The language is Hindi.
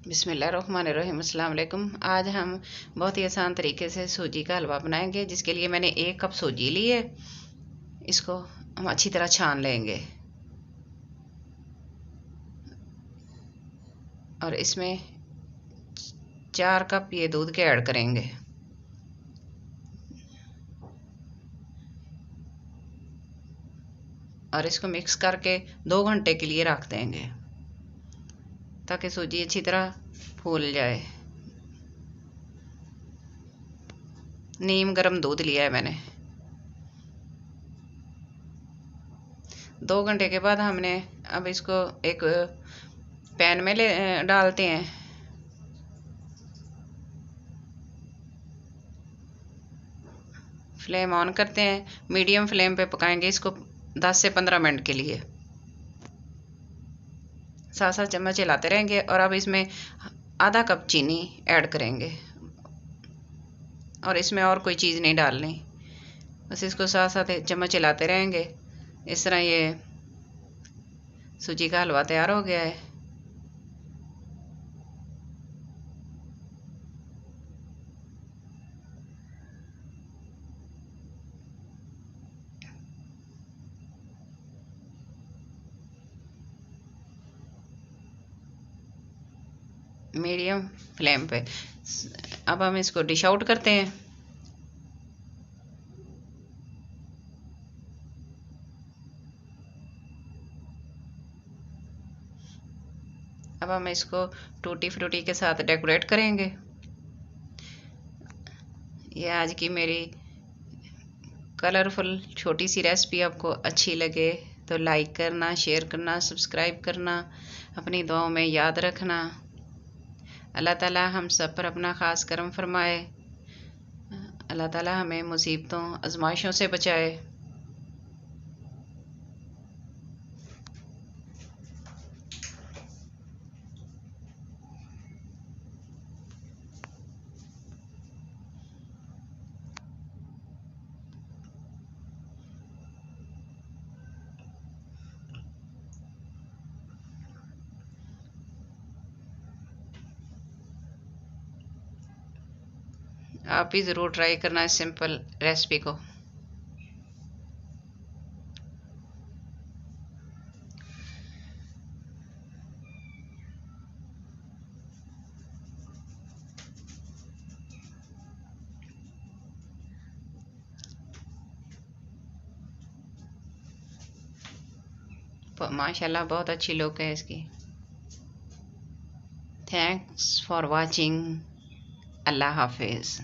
बिस्मिल्लाहिर्रहमानिर्रहीम। अस्सलाम वालेकुम। आज हम बहुत ही आसान तरीके से सूजी का हलवा बनाएंगे, जिसके लिए मैंने 1 कप सूजी ली है। इसको हम अच्छी तरह छान लेंगे और इसमें 4 कप ये दूध के ऐड करेंगे और इसको मिक्स करके 2 घंटे के लिए रख देंगे ताकि सूजी अच्छी तरह फूल जाए। नीम गर्म दूध लिया है मैंने। 2 घंटे के बाद हमने अब इसको एक पैन में डालते हैं। फ्लेम ऑन करते हैं, मीडियम फ्लेम पे पकाएंगे इसको 10 से 15 मिनट के लिए। साथ साथ चम्मच चलाते रहेंगे और अब इसमें आधा कप चीनी ऐड करेंगे और इसमें और कोई चीज़ नहीं डालनी, बस इसको साथ साथ चम्मच चलाते रहेंगे। इस तरह ये सूजी का हलवा तैयार हो गया है। मीडियम फ्लेम पे अब हम इसको डिश आउट करते हैं। अब हम इसको टूटी फ्रूटी के साथ डेकोरेट करेंगे। ये आज की मेरी कलरफुल छोटी सी रेसिपी आपको अच्छी लगे तो लाइक करना, शेयर करना, सब्सक्राइब करना, अपनी दुआओं में याद रखना। अल्लाह ताला हम सब पर अपना ख़ास करम फरमाए। अल्लाह ताला हमें मुसीबतों, आजमाइशों से बचाए। आप भी ज़रूर ट्राई करना इस सिंपल रेसिपी को। माशाल्लाह बहुत अच्छी लुक है इसकी। Thanks for watching. अल्लाह हाफिज़।